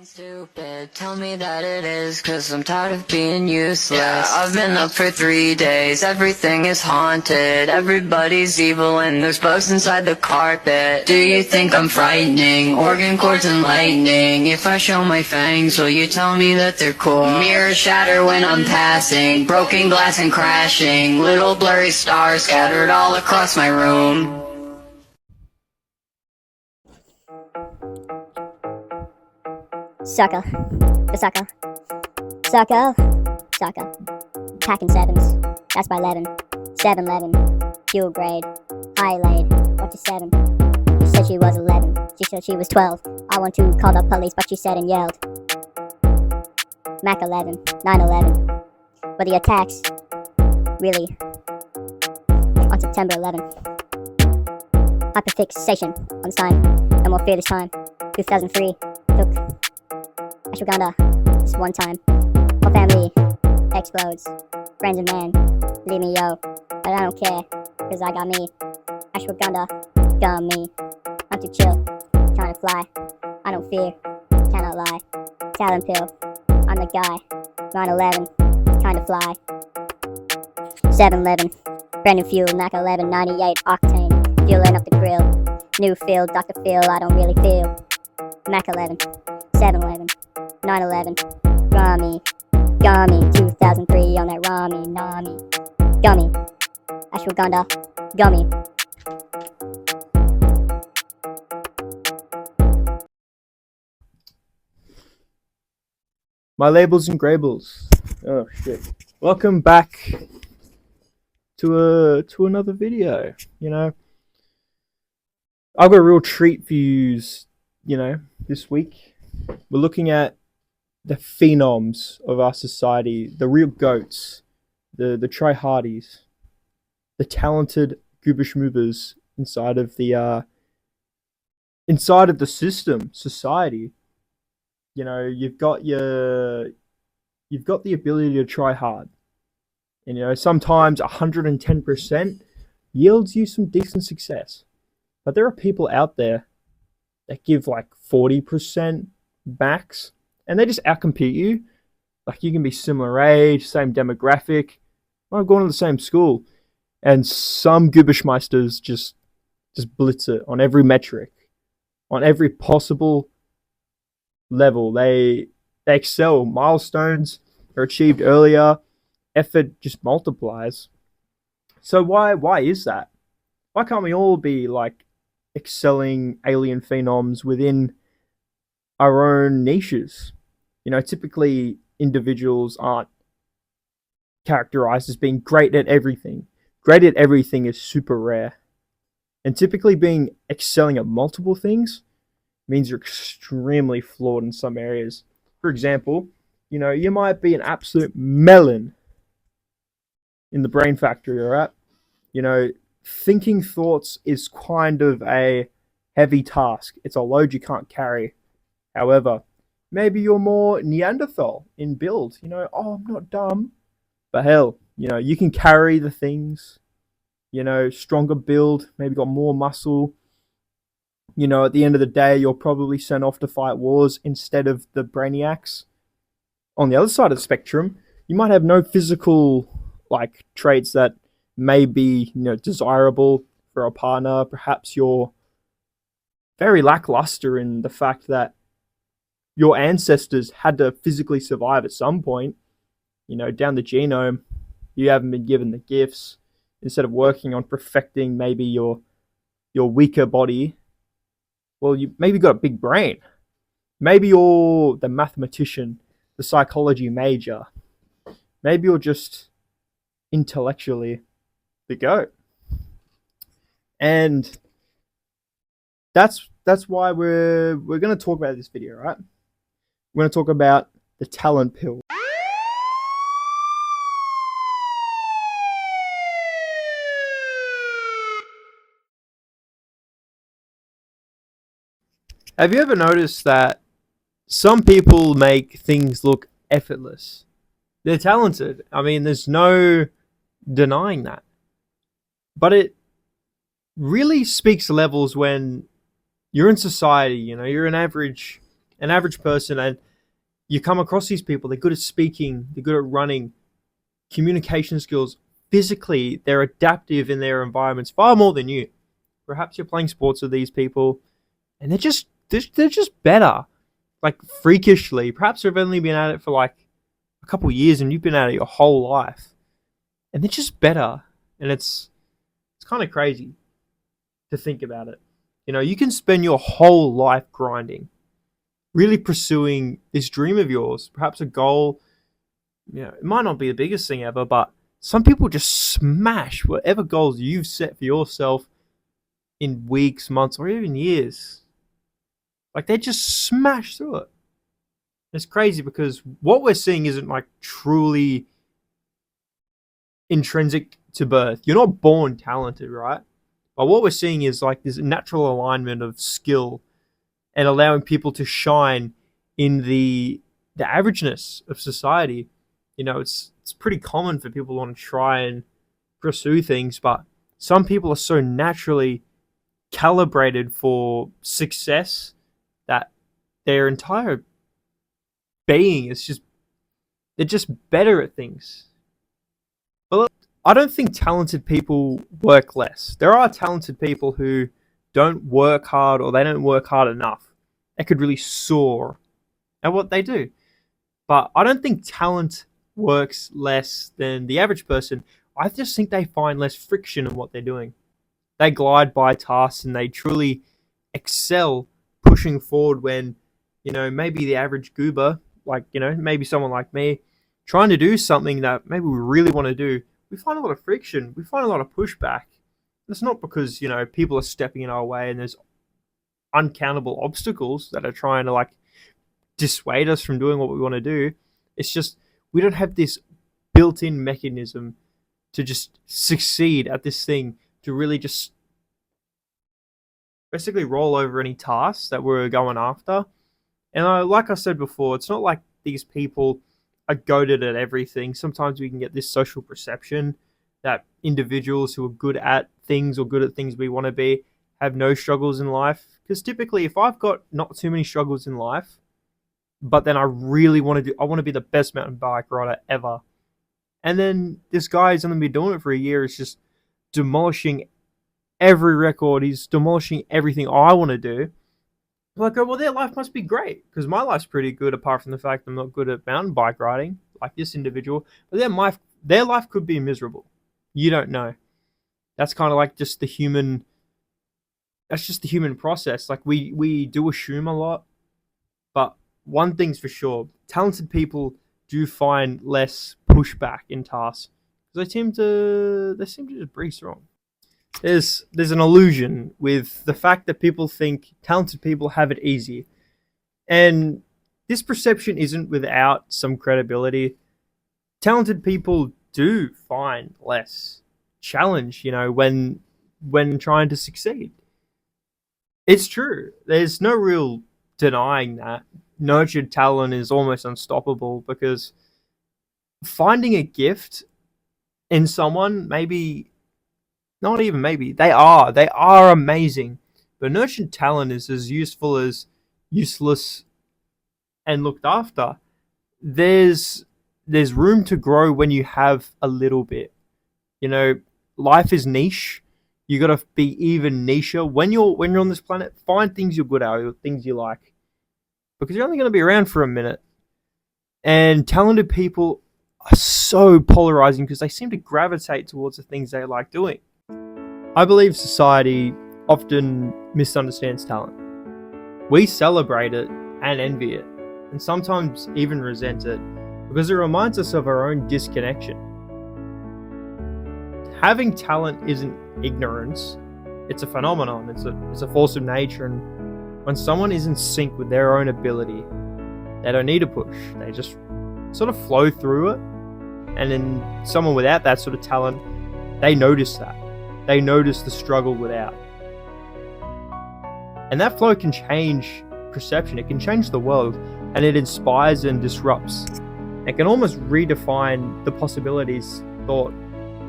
Stupid, tell me that it is, cause I'm tired of being useless. Yeah, I've been up for 3 days, everything is haunted, everybody's evil and there's bugs inside the carpet. Do you think I'm frightening? Organ cords and lightning. If I show my fangs, will you tell me that they're cool? Mirrors shatter when I'm passing, broken glass and crashing, little blurry stars scattered all across my room. Sucker. The sucker. Sucker. Sucker. Packing sevens. That's by 11. 7-11. Fuel grade. Highlight. What's a 7? She said she was 11. She said she was 12. I want to call the police, but she said and yelled. Mac 11. 9/11. But the attacks, really, on September 11th. Hyperfixation on this time. No more fear this time. 2003. Took ashwagandha this one time. Whole family explodes. Friends and man, leave me yo. But I don't care, cause I got me. Ashwagandha, got me. I'm too chill, trying to fly. I don't fear, cannot lie. Talent pill, I'm the guy. 9/11, kinda fly. 7-11, brand new fuel, Mac 11, 98 octane. Fueling up the grill. New field, Dr. Phil, I don't really feel. Mac 11, 7-11, 9/11, Rami, Gummy, 2003 on that Rami, Nami, Gummy, ashwagandha, Gummy. My labels and grabbles. Oh shit. Welcome back to another video. You know, I've got a real treat for yous, this week. We're looking at the phenoms of our society, the real goats, the try-hardies, the talented goobish movers inside of the system, society. You know, you've got the ability to try hard. And sometimes 110% yields you some decent success. But there are people out there that give like 40% max and they just outcompete you. Like, you can be similar age, same demographic, might have gone to the same school, and some Goobishmeisters just blitz it on every metric, on every possible level. They excel. Milestones are achieved earlier. Effort just multiplies. So why is that? Why can't we all be like excelling alien phenoms within our own niches? Typically individuals aren't characterized as being great at everything. Great at everything is super rare. And typically excelling at multiple things means you're extremely flawed in some areas. For example, you might be an absolute melon in the brain factory, alright? Thinking thoughts is kind of a heavy task. It's a load you can't carry. However, maybe you're more Neanderthal in build. I'm not dumb. But hell, you can carry the things. Stronger build, maybe got more muscle. At the end of the day, you're probably sent off to fight wars instead of the brainiacs. On the other side of the spectrum, you might have no physical traits that may be desirable for a partner. Perhaps you're very lackluster in the fact that your ancestors had to physically survive at some point. Down the genome, you haven't been given the gifts. Instead of working on perfecting maybe your weaker body, well, you maybe got a big brain. Maybe you're the mathematician, the psychology major. Maybe you're just intellectually the goat. And that's why we're going to talk about this video, right? We're going to talk about the talent pill. Have you ever noticed that some people make things look effortless? They're talented. I mean, there's no denying that. But it really speaks levels when you're in society, you're an average an average person, and you come across these people. They're good at speaking, they're good at running, communication skills. Physically, they're adaptive in their environments far more than you. Perhaps you're playing sports with these people, and they're just better, like freakishly. Perhaps they've only been at it for like a couple of years, and you've been at it your whole life, and they're just better. And it's kind of crazy to think about it. You know, you can spend your whole life grinding, really pursuing this dream of yours, perhaps a goal. You know, it might not be the biggest thing ever, but some people just smash whatever goals you've set for yourself in weeks, months, or even years. Like, they just smash through it. It's crazy because what we're seeing isn't like truly intrinsic to birth. You're not born talented, right? But what we're seeing is like this natural alignment of skill and allowing people to shine in the averageness of society. You know, it's pretty common for people to want to try and pursue things, but some people are so naturally calibrated for success that their entire being is just, they're just better at things. But I don't think talented people work less. There are talented people who don't work hard, or they don't work hard enough. They could really soar at what they do. But I don't think talent works less than the average person. I just think they find less friction in what they're doing. They glide by tasks and they truly excel pushing forward when, you know, maybe the average goober, like, you know, maybe someone like me, trying to do something that maybe we really want to do, we find a lot of friction. We find a lot of pushback. It's not because, you know, people are stepping in our way and there's uncountable obstacles that are trying to like dissuade us from doing what we want to do. It's just we don't have this built-in mechanism to just succeed at this thing, to really just basically roll over any tasks that we're going after. And like I said before, it's not like these people are goated at everything. Sometimes we can get this social perception that individuals who are good at things or good at things we want to be have no struggles in life. Because typically, if I've got not too many struggles in life, but then I really want to be the best mountain bike rider ever. And then this guy who's only been doing it for a year is just demolishing every record. He's demolishing everything I want to do. I'm like, oh, well, their life must be great because my life's pretty good, apart from the fact I'm not good at mountain bike riding like this individual. But their life could be miserable. You don't know. That's kind of like just the human. That's just the human process. Like we do assume a lot, but one thing's for sure: talented people do find less pushback in tasks because they seem to just breeze through them. There's an illusion with the fact that people think talented people have it easy, and this perception isn't without some credibility. Talented people do find less challenge, you know, when trying to succeed. It's true. There's no real denying that. Nurtured talent is almost unstoppable because finding a gift in someone, maybe not even maybe, they are amazing. But nurtured talent is as useful as useless and looked after. There's room to grow when you have a little bit. You know, life is niche. You got to be even nicher when you're on this planet. Find things you're good at, things you like, because you're only going to be around for a minute. And talented people are so polarizing because they seem to gravitate towards the things they like doing. I believe society often misunderstands talent. We celebrate it and envy it, and sometimes even resent it because it reminds us of our own disconnection. Having talent isn't ignorance. It's a phenomenon. It's a force of nature, and when someone is in sync with their own ability, they don't need to push. They just sort of flow through it. And then someone without that sort of talent, they notice that. They notice the struggle without. And that flow can change perception. It can change the world, and it inspires and disrupts. It can almost redefine the possibilities thought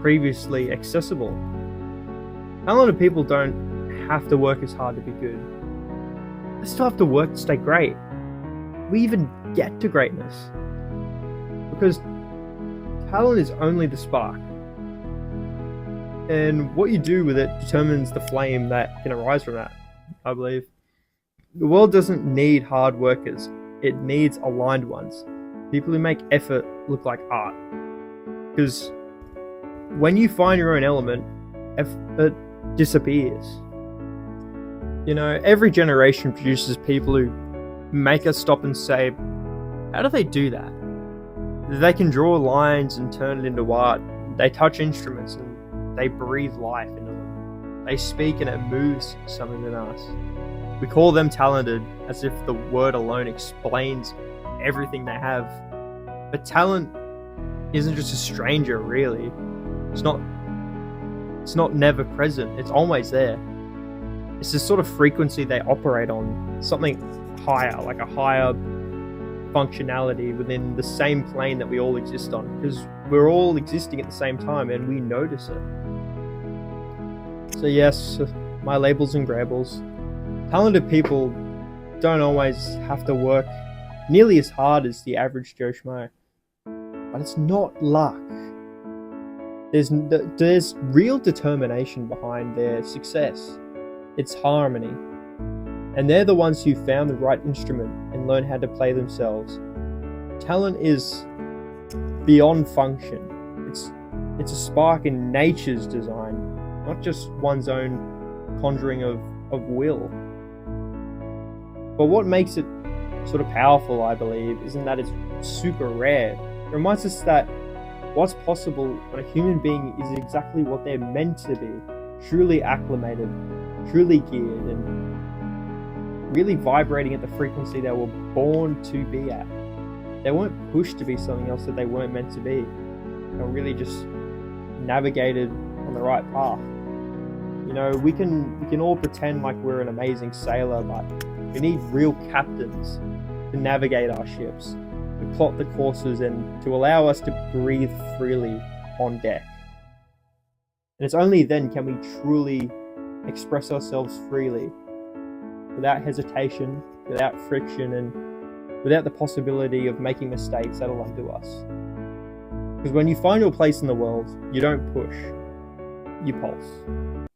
previously accessible. Talented people don't have to work as hard to be good. They still have to work to stay great. we even get to greatness. Because talent is only the spark. And what you do with it determines the flame that can arise from that, I believe. The world doesn't need hard workers. It needs aligned ones. People who make effort look like art. Because when you find your own element, effort disappears. You know, every generation produces people who make us stop and say, how do they do that? They can draw lines and turn it into art. They touch instruments and they breathe life into them. They speak and it moves something in us. We call them talented as if the word alone explains everything they have. But talent isn't just a stranger, really. It's not never present. It's always there. It's this sort of frequency they operate on, something higher, like a higher functionality within the same plane that we all exist on, because we're all existing at the same time and we notice it. So yes, my labels and grabbles. Talented people don't always have to work nearly as hard as the average Joe Schmo. But it's not luck. There's real determination behind their success. It's harmony. And they're the ones who found the right instrument and learn how to play themselves. Talent is beyond function. It's a spark in nature's design, not just one's own conjuring of will. But what makes it sort of powerful, I believe, isn't that it's super rare. It reminds us that what's possible when a human being is exactly what they're meant to be, truly acclimated, truly geared, and really vibrating at the frequency they were born to be at. They weren't pushed to be something else that they weren't meant to be. They were really just navigated on the right path. You know, we can all pretend like we're an amazing sailor, but we need real captains to navigate our ships, to plot the courses, and to allow us to breathe freely on deck. And it's only then can we truly express ourselves freely, without hesitation, without friction, and without the possibility of making mistakes that'll undo us. Because when you find your place in the world, you don't push, you pulse.